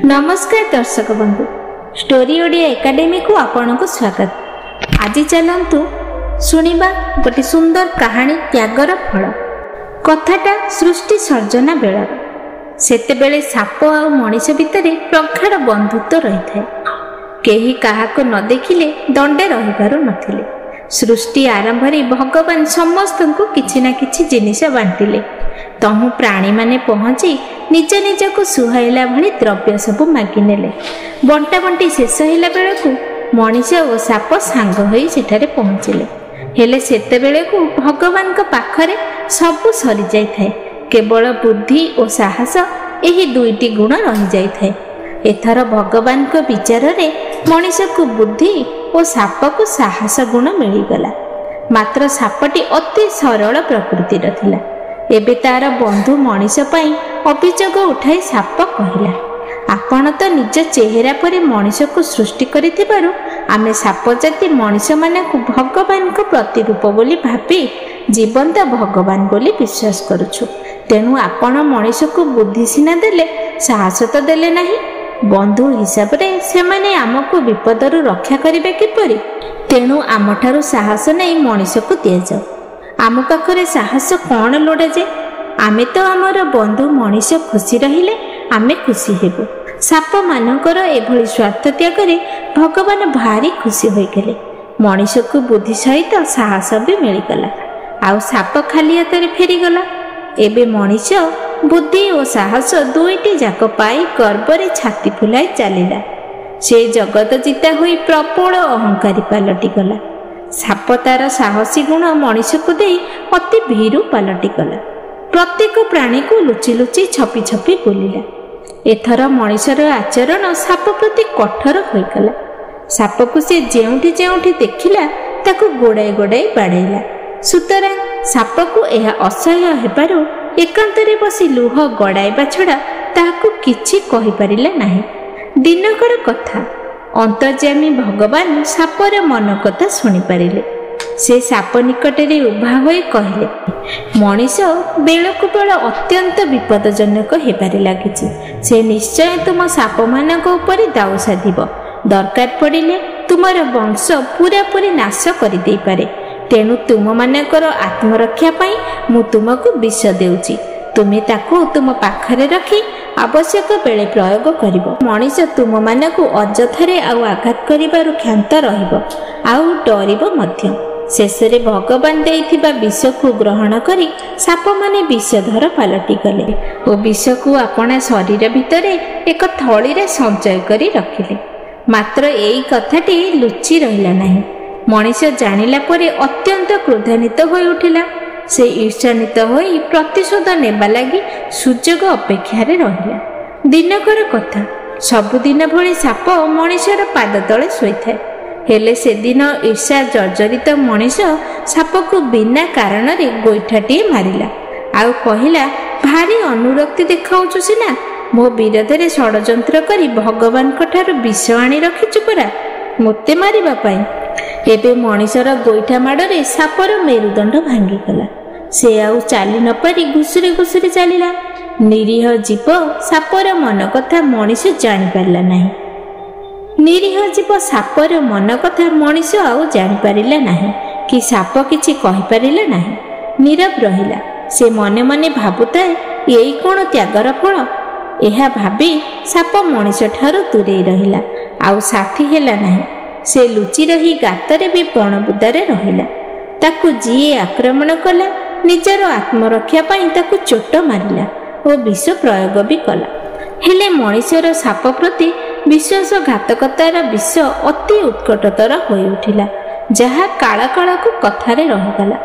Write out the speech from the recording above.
नमस्कार दर्शक बंधु, स्टोरी ओडिया एकेडमी को आपन को स्वागत। आज चलतु शुणा गोटे सुंदर कहानी त्यागर फल। कथाटा सृष्टि सर्जना बेलर। सेतेबेले साप आ मनीष भितर प्रगाढ़ बंधुत्व रही था। केही काहाको न देखिले दंडे रही पारु नथिले। सृष्टि आरंभ भगवान समस्त को किछि ना किछि जिनिस बांटिले। तहु प्राणी माने पहुंची निज निज को सुहाइला भली द्रव्य सबु मागिनेले। बंटा बंटी शेष होला बेलकु मनीष और साप सांग होई सेठारे पहुंचिले। हेले सेते बेलकु भगवान का पाखरे सबु सरी जाय थाए। केवल बुद्धि और साहस एही दुईटी गुण रही जाय थाए। एथर भगवान को विचार रे मनीष को बुद्धि और साप को साहस गुण मिलीगला। मात्र सापटी अति सरल प्रकृतिर थिला। एबे तार बंधु मनीष पाई अभियोग उठाई साप कहला, आपण तो निज चेहरा पर मनीष को सृष्टि करिथिबारु आमे साप जाति मनीष माने को भगवान को प्रतिरूप बोली भाबी जीवंत भगवान बोली विश्वास करूछु। तेणु आपण मनीष को बुद्धि सिना देले साहस तो देले नहीं। बंधु हिसाब रे सेमाने आमको विपदरु रक्षा करिबे किपरि? तेणु आमठारु साहस नहीं मनीष को दिया जाऊ। आम पाखरे साहस कौन लोड़ा जे? आमे तो आमर बंधु मनीष खुशी रहिले आमे खुशी हेबु। साप मानकर एभली स्वार्थ त्याग करे भगवान भारी खुशी होइगले। मनीष को बुद्धि सहित साहस भी मिलीगला। आउ साप खाली हाथ फेरीगला। एबे मनीष बुद्धि और साहस दुईटी जाक पाई गर्वरे छाती फुलाई चलिला। से जगत जीता होई प्रबल अहंकारी पलटि गला। साप तार साहसी गुण मनीष को दे अति भीरु पलटि गला। प्रत्येक प्राणी को लुचि लुचि छपी छपी बुलिला। एथर मनीषर आचरण साप प्रति कठोर होइगला। साप को से जेउठी जेउठी देखिला ताको गोड़ाई गोड़ाई बाड़ेला। सुतरां साप को यह असह्य हेबारु एकांतरे बसी लुह गड़ाइबा छड़ा ताहाको किछि कहि परिला नाही। दिनकर कथा अंतर्यामी भगवान सापर मन कथा शुणी पारिले। से साप निकटरे उभा होई कहले, मनीष बेलकु बेल अत्यंत विपदजनक हेबारे लागिछि। से निश्चय तुम साप मानक उपरि दाउ साधिब। दरकार पड़िले तुमर वंश पूरा पूरी नाश करि देई पारे। तेणु तुम मानकर आत्मरक्षा पाई मु तुमको विष देउछि। तुमे ताको तुम पाखरे रखी आवश्यक बेले प्रयोग करिवो। मनीष तुम मानकु अजथारे आउ आघात करिबारु क्षांत रहिबो आउ डरिबो मध्य। शेषरे भगवान देइथिबा विष को ग्रहण करी साप माने विषधर पलटि गले और विष को अपना शरीर भितरे एक थली रे संचय करी रखिले। मात्र एई कथाटी लुचि रहिला नाही। मनीष जानिला परे अत्यंत क्रोधान्वित होई उठिला। से ईर्ष्यान्वित होई प्रतिशोध नेबा लागि सुजोग अपेक्षा रे रहिला। दिनकर कथा सबुदिन भली साप मनीषर पाद तले शोइथाए। हेले से दिन ईर्ष्या जर्जरित मनीष साप को बिना कारण रे गोइठाटी मारिला। आउ कहिला, भारी अनुरक्ति देखाउछु सिना, मो विरोध रे षडयंत्र करी भगवान कठार विष आनी रखिछु परा मोते मारिबा पाई। एबे मनीषर गोइठा माड़े सापर मेरुदंड भांगीगला। से आउ चाली न पारी घुसुरी घुसुरी चलिला। निरीह जीव सापर मन कथा मनीष जानी पारला नाही। निरीह जीव सापर मन कथा मनीष आउ जानी पारिला नाही कि साप किछि कहि पारिला नाही। नीरव रहिला। से मने मने भाबुताए एई कोन त्यागर फल। एहा भाबी साप मनीष ठारू दूरे रहिला। आउ साथी हेला नाही। से लुचि रही गातरे भी पणबुदारे रहिला। ताकू जीए आक्रमण कला निजर आत्मरक्षा पाई ताकू चोट मारिला और विष प्रयोग भी कला। हेले मनीषर साप प्रति विश्वासघातकतार विष अति उत्कटतर होई उठिला, जहा काल काल को कथारे रहिगला।